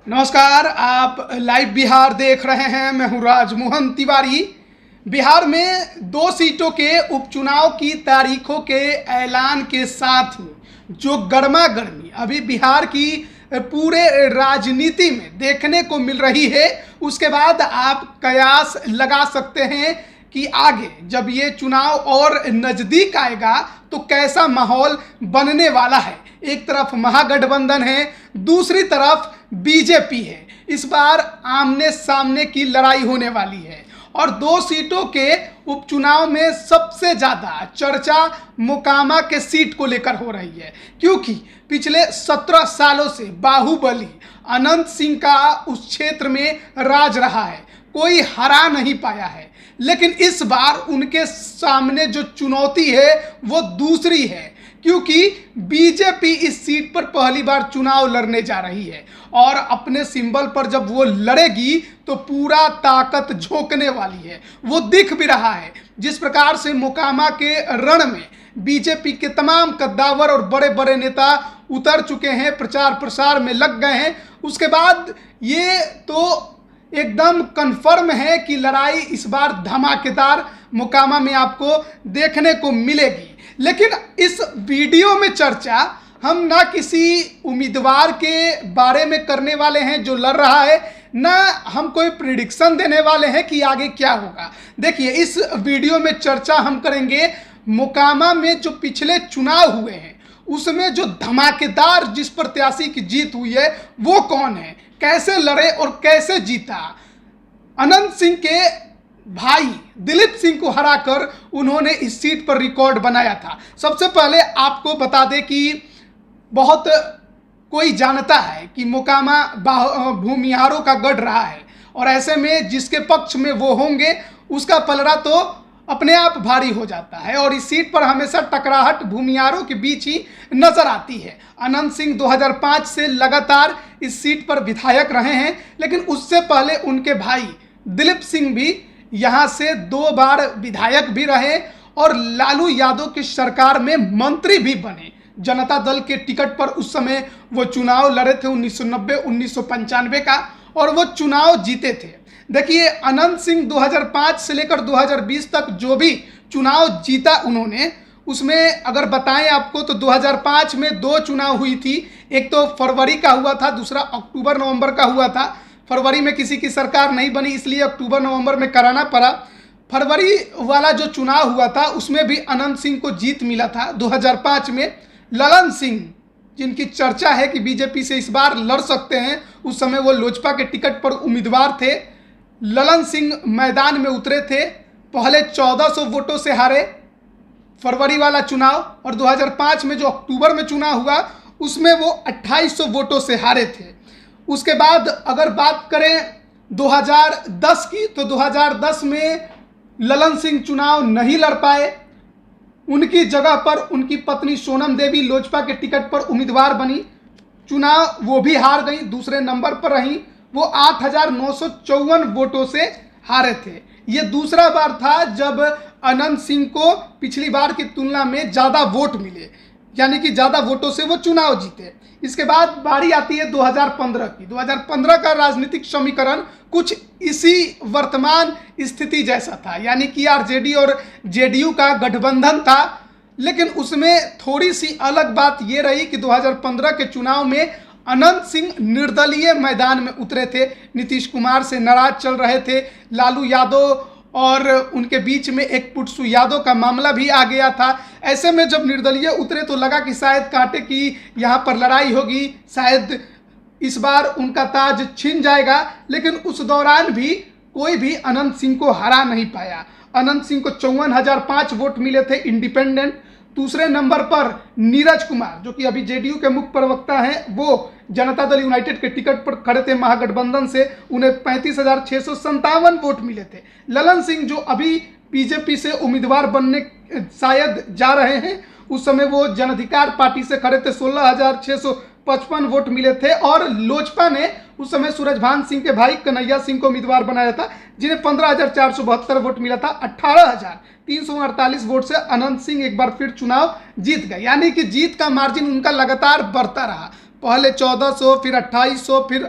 नमस्कार, आप लाइव बिहार देख रहे हैं। मैं हूं राजमोहन तिवारी। बिहार में 2 सीटों के उपचुनाव की तारीखों के ऐलान के साथ ही जो गर्मा गर्मी अभी बिहार की पूरे राजनीति में देखने को मिल रही है, उसके बाद आप कयास लगा सकते हैं कि आगे जब ये चुनाव और नज़दीक आएगा तो कैसा माहौल बनने वाला है। एक तरफ महागठबंधन है, दूसरी तरफ बीजेपी है। इस बार आमने सामने की लड़ाई होने वाली है और 2 सीटों के उपचुनाव में सबसे ज़्यादा चर्चा मोकामा के सीट को लेकर हो रही है, क्योंकि पिछले 17 सालों से बाहुबली अनंत सिंह का उस क्षेत्र में राज रहा है, कोई हरा नहीं पाया है। लेकिन इस बार उनके सामने जो चुनौती है वो दूसरी है, क्योंकि बीजेपी इस सीट पर पहली बार चुनाव लड़ने जा रही है और अपने सिंबल पर जब वो लड़ेगी तो पूरा ताकत झोंकने वाली है। वो दिख भी रहा है, जिस प्रकार से मोकामा के रण में बीजेपी के तमाम कद्दावर और बड़े बड़े नेता उतर चुके हैं, प्रचार प्रसार में लग गए हैं। उसके बाद ये तो एकदम कन्फर्म है कि लड़ाई इस बार धमाकेदार मोकामा में आपको देखने को मिलेगी। लेकिन इस वीडियो में चर्चा हम ना किसी उम्मीदवार के बारे में करने वाले हैं जो लड़ रहा है, ना हम कोई प्रिडिक्शन देने वाले हैं कि आगे क्या होगा। देखिए, इस वीडियो में चर्चा हम करेंगे मोकामा में जो पिछले चुनाव हुए हैं उसमें जो धमाकेदार जिस प्रत्याशी की जीत हुई है वो कौन है, कैसे लड़े और कैसे जीता। अनंत सिंह के भाई दिलीप सिंह को हराकर उन्होंने इस सीट पर रिकॉर्ड बनाया था। सबसे पहले आपको बता दें कि बहुत कोई जानता है कि मोकामा भूमिहारों का गढ़ रहा है और ऐसे में जिसके पक्ष में वो होंगे उसका पलड़ा तो अपने आप भारी हो जाता है और इस सीट पर हमेशा टकराहट भूमिहारों के बीच ही नजर आती है। अनंत सिंह 2005 से लगातार इस सीट पर विधायक रहे हैं, लेकिन उससे पहले उनके भाई दिलीप सिंह भी यहाँ से 2 बार विधायक भी रहे और लालू यादव की सरकार में मंत्री भी बने। जनता दल के टिकट पर उस समय वो चुनाव लड़े थे 1990-1995 का और वो चुनाव जीते थे। देखिए, अनंत सिंह 2005 से लेकर 2020 तक जो भी चुनाव जीता उन्होंने, उसमें अगर बताएं आपको तो 2005 में 2 चुनाव हुई थी। एक तो फरवरी का हुआ था, दूसरा अक्टूबर नवंबर का हुआ था। फरवरी में किसी की सरकार नहीं बनी, इसलिए अक्टूबर नवंबर में कराना पड़ा। फरवरी वाला जो चुनाव हुआ था उसमें भी अनंत सिंह को जीत मिला था। 2005 में ललन सिंह, जिनकी चर्चा है कि बीजेपी से इस बार लड़ सकते हैं, उस समय वो लोजपा के टिकट पर उम्मीदवार थे। ललन सिंह मैदान में उतरे थे, पहले 1400 वोटों से हारे फरवरी वाला चुनाव, और 2005 में जो अक्टूबर में चुनाव हुआ उसमें वो 2800 वोटों से हारे थे। उसके बाद अगर बात करें 2010 की, तो 2010 में ललन सिंह चुनाव नहीं लड़ पाए। उनकी जगह पर उनकी पत्नी सोनम देवी लोजपा के टिकट पर उम्मीदवार बनी, चुनाव वो भी हार गई, दूसरे नंबर पर रही। वो 8,954 वोटों से हारे थे। ये दूसरा बार था जब अनंत सिंह को पिछली बार की तुलना में ज़्यादा वोट मिले, यानी कि ज़्यादा वोटों से वो चुनाव जीते। इसके बाद बारी आती है 2015 की। 2015 का राजनीतिक समीकरण कुछ इसी वर्तमान स्थिति जैसा था, यानी कि आरजेडी और जेडीयू का गठबंधन था। लेकिन उसमें थोड़ी सी अलग बात ये रही कि 2015 के चुनाव में अनंत सिंह निर्दलीय मैदान में उतरे थे, नीतीश कुमार से नाराज चल रहे थे। लालू यादव और उनके बीच में एक पुटसू यादव का मामला भी आ गया था। ऐसे में जब निर्दलीय उतरे तो लगा कि शायद कांटे की यहाँ पर लड़ाई होगी, शायद इस बार उनका ताज छिन जाएगा। लेकिन उस दौरान भी कोई भी अनंत सिंह को हरा नहीं पाया। अनंत सिंह को 54,005 वोट मिले थे इंडिपेंडेंट। दूसरे नंबर पर नीरज कुमार, जो कि अभी जेडीयू के मुख्य प्रवक्ता हैं, वो जनता दल यूनाइटेड के टिकट पर खड़े थे महागठबंधन से, उन्हें 35,657 वोट मिले थे। ललन सिंह, जो अभी बीजेपी से उम्मीदवार बनने शायद जा रहे हैं, उस समय वो जन अधिकार पार्टी से खड़े थे, 16,655 वोट मिले थे। और लोजपा ने उस समय सूरजभान सिंह के भाई कन्हैया सिंह को उम्मीदवार बनाया था, जिन्हें 15,472 वोट मिला था। 18,348 वोट से अनंत सिंह एक बार फिर चुनाव जीत गए, यानी कि जीत का मार्जिन उनका लगातार बढ़ता रहा। पहले 1400, फिर 2800, फिर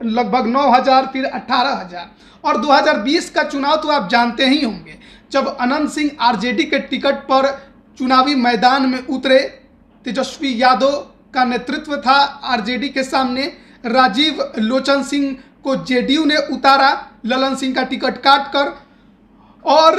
लगभग 9,000, फिर 18,000। और 2020 का चुनाव तो आप जानते ही होंगे, जब अनंत सिंह आरजेडी के टिकट पर चुनावी मैदान में उतरे। तेजस्वी यादव का नेतृत्व था आरजेडी के सामने, राजीव लोचन सिंह को जेडीयू ने उतारा ललन सिंह का टिकट काटकर। और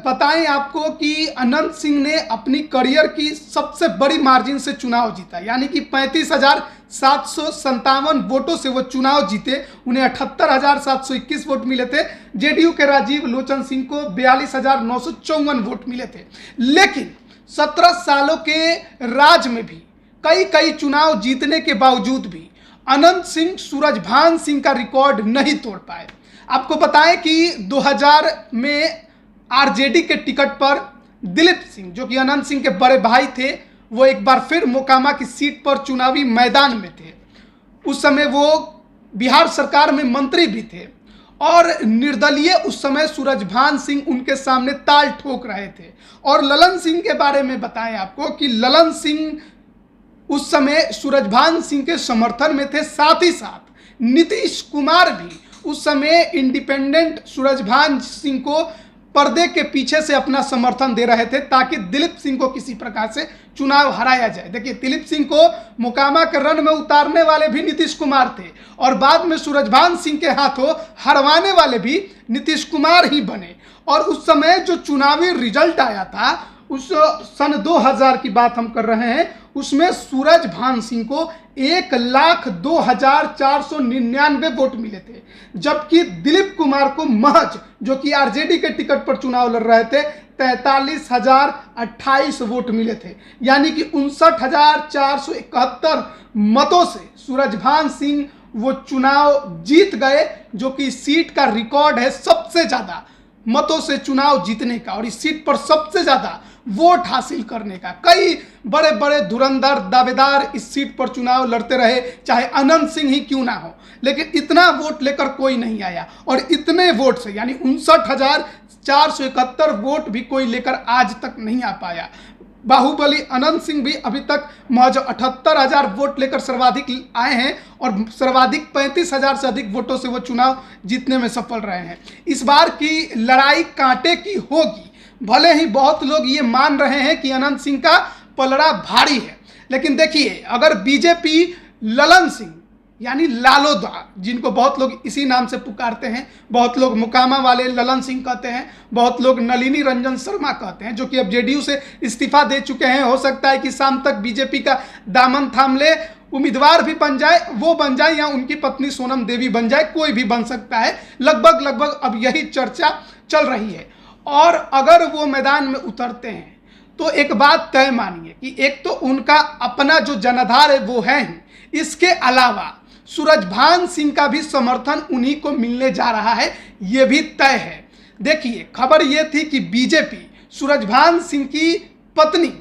बताएं आपको कि अनंत सिंह ने अपनी करियर की सबसे बड़ी मार्जिन से चुनाव जीता, यानी कि 35,757 वोटों से वो चुनाव जीते। उन्हें 78,721 वोट मिले थे। जेडीयू के राजीव लोचन सिंह को 42,954 वोट मिले थे। लेकिन 17 सालों के राज में भी कई चुनाव जीतने के बावजूद भी अनंत सिंह सूरजभान सिंह का रिकॉर्ड नहीं तोड़ पाए। आपको बताएं कि 2000 में आरजेडी के टिकट पर दिलीप सिंह, जो कि अनंत सिंह के बड़े भाई थे, वो एक बार फिर मोकामा की सीट पर चुनावी मैदान में थे। उस समय वो बिहार सरकार में मंत्री भी थे और निर्दलीय उस समय सूरजभान सिंह उनके सामने ताल ठोक रहे थे। और ललन सिंह के बारे में बताएं आपको कि ललन सिंह उस समय सूरजभान सिंह के समर्थन में थे। साथ ही साथ नीतीश कुमार भी उस समय इंडिपेंडेंट सूरजभान सिंह को पर्दे के पीछे से अपना समर्थन दे रहे थे, ताकि दिलीप सिंह को किसी प्रकार से चुनाव हराया जाए। देखिए, दिलीप सिंह को मोकामा के रण में उतारने वाले भी नीतीश कुमार थे और बाद में सूरजभान सिंह के हाथों हरवाने वाले भी नीतीश कुमार ही बने। और उस समय जो चुनावी रिजल्ट आया था, उस सन 2000 की बात हम कर रहे हैं, उसमें सूरजभान सिंह को 1,02,499 वोट मिले थे, जबकि दिलीप कुमार को महज, जो कि आरजेडी के टिकट पर चुनाव लड़ रहे थे, 43,028 वोट मिले थे। यानी कि 59,471 मतों से सूरजभान सिंह वो चुनाव जीत गए, जो कि सीट का रिकॉर्ड है सबसे ज्यादा मतों से चुनाव जीतने का और इस सीट पर सबसे ज्यादा वोट हासिल करने का। कई बड़े बड़े धुरंधर दावेदार इस सीट पर चुनाव लड़ते रहे, चाहे अनंत सिंह ही क्यों ना हो, लेकिन इतना वोट लेकर कोई नहीं आया। और इतने वोट से, यानी 59,471 वोट भी कोई लेकर आज तक नहीं आ पाया। बाहुबली अनंत सिंह भी अभी तक महज 78,000 वोट लेकर सर्वाधिक आए हैं और सर्वाधिक 35,000 से अधिक वोटों से वो चुनाव जीतने में सफल रहे हैं। इस बार की लड़ाई कांटे की होगी। भले ही बहुत लोग ये मान रहे हैं कि अनंत सिंह का पलड़ा भारी है, लेकिन देखिए, अगर बीजेपी ललन सिंह यानी लालोदा, जिनको बहुत लोग इसी नाम से पुकारते हैं, बहुत लोग मुकामा वाले ललन सिंह कहते हैं, बहुत लोग नलिनी रंजन शर्मा कहते हैं, जो कि अब जेडीयू से इस्तीफा दे चुके हैं। हो सकता है कि शाम तक बीजेपी का दामन थाम ले, उम्मीदवार भी बन जाए, वो बन जाए या उनकी पत्नी सोनम देवी बन जाए, कोई भी बन सकता है। लगभग अब यही चर्चा चल रही है। और अगर वो मैदान में उतरते हैं तो एक बात तय मानिए कि एक तो उनका अपना जो जनाधार है वो है ही, इसके अलावा सूरजभान सिंह का भी समर्थन उन्हीं को मिलने जा रहा है, ये भी तय है। देखिए, खबर ये थी कि बीजेपी सूरजभान सिंह की पत्नी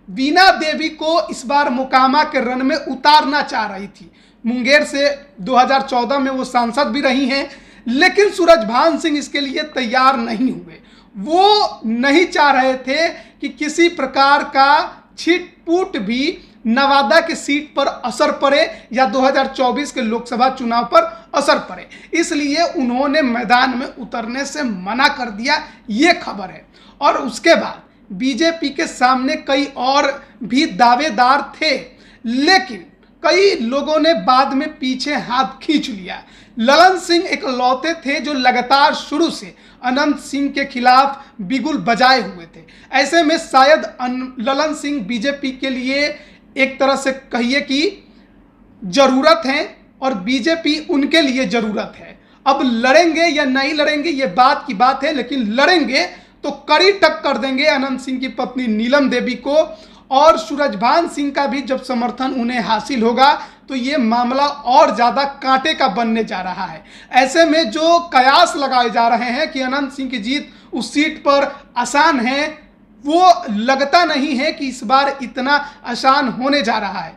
वीणा देवी को इस बार मोकामा के रण में उतारना चाह रही थी। मुंगेर से 2014 में वो सांसद भी रही हैं, लेकिन सूरजभान सिंह इसके लिए तैयार नहीं हुए। वो नहीं चाह रहे थे कि किसी प्रकार का छिटपुट भी नवादा की सीट पर असर पड़े या 2024 के लोकसभा चुनाव पर असर पड़े, इसलिए उन्होंने मैदान में उतरने से मना कर दिया, ये खबर है। और उसके बाद बीजेपी के सामने कई और भी दावेदार थे, लेकिन कई लोगों ने बाद में पीछे हाथ खींच लिया। ललन सिंह एक लौते थे जो लगातार शुरू से अनंत सिंह के खिलाफ बिगुल बजाए हुए थे। ऐसे में शायद ललन सिंह बीजेपी के लिए एक तरह से कहिए कि जरूरत है और बीजेपी उनके लिए जरूरत है। अब लड़ेंगे या नहीं लड़ेंगे ये बात की बात है, लेकिन लड़ेंगे तो कड़ी टक्कर देंगे अनंत सिंह की पत्नी नीलम देवी को। और सूरजभान सिंह का भी जब समर्थन उन्हें हासिल होगा तो ये मामला और ज़्यादा कांटे का बनने जा रहा है। ऐसे में जो कयास लगाए जा रहे हैं कि अनंत सिंह की जीत उस सीट पर आसान है, वो लगता नहीं है कि इस बार इतना आसान होने जा रहा है।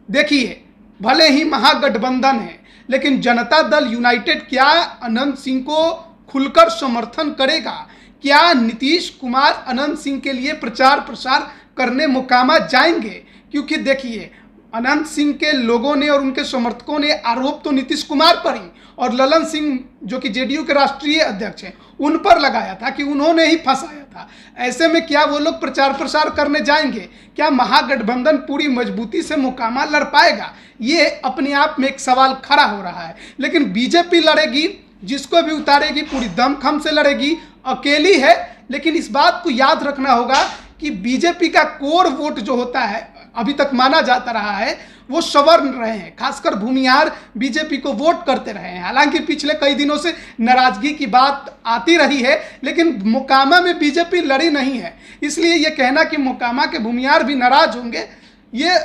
देखिए, भले ही महागठबंधन है, लेकिन जनता दल यूनाइटेड क्या अनंत सिंह को खुलकर समर्थन करेगा? क्या नीतीश कुमार अनंत सिंह के लिए प्रचार प्रसार करने मोकामा जाएंगे? क्योंकि देखिए, अनंत सिंह के लोगों ने और उनके समर्थकों ने आरोप तो नीतीश कुमार पर ही और ललन सिंह जो कि जेडीयू के राष्ट्रीय अध्यक्ष हैं उन पर लगाया था कि उन्होंने ही फंसाया था। ऐसे में क्या वो लोग प्रचार प्रसार करने जाएंगे? क्या महागठबंधन पूरी मजबूती से मोकामा लड़ पाएगा? ये अपने आप में एक सवाल खड़ा हो रहा है। लेकिन बीजेपी लड़ेगी, जिसको भी उतारेगी पूरी दमखम से लड़ेगी, अकेली है। लेकिन इस बात को याद रखना होगा कि बीजेपी का कोर वोट जो होता है, अभी तक माना जाता रहा है, वो सवर्ण रहे हैं, खासकर भूमिहार बीजेपी को वोट करते रहे हैं। हालांकि पिछले कई दिनों से नाराजगी की बात आती रही है, लेकिन मोकामा में बीजेपी लड़ी नहीं है। इसलिए ये कहना कि मोकामा के भूमिहार भी नाराज होंगे, ये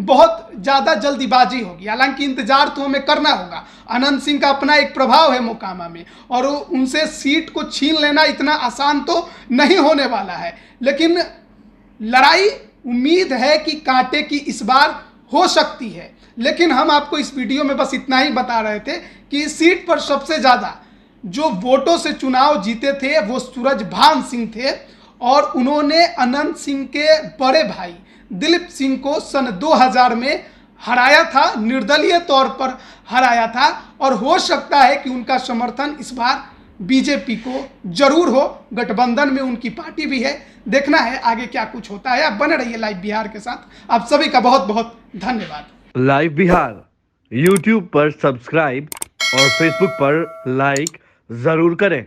बहुत ज़्यादा जल्दीबाजी होगी। हालांकि इंतजार तो हमें करना होगा। अनंत सिंह का अपना एक प्रभाव है मोकामा में, और उनसे सीट को छीन लेना इतना आसान तो नहीं होने वाला है। लेकिन लड़ाई उम्मीद है कि कांटे की इस बार हो सकती है। लेकिन हम आपको इस वीडियो में बस इतना ही बता रहे थे कि इस सीट पर सबसे ज़्यादा जो वोटों से चुनाव जीते थे वो सूरजभान सिंह थे, और उन्होंने अनंत सिंह के बड़े भाई दिलीप सिंह को सन 2000 में हराया था, निर्दलीय तौर पर हराया था। और हो सकता है कि उनका समर्थन इस बार बीजेपी को जरूर हो। गठबंधन में उनकी पार्टी भी है, देखना है आगे क्या कुछ होता है। आप बने रहिए लाइव बिहार के साथ। आप सभी का बहुत बहुत धन्यवाद। लाइव बिहार यूट्यूब पर सब्सक्राइब और फेसबुक पर लाइक जरूर करें।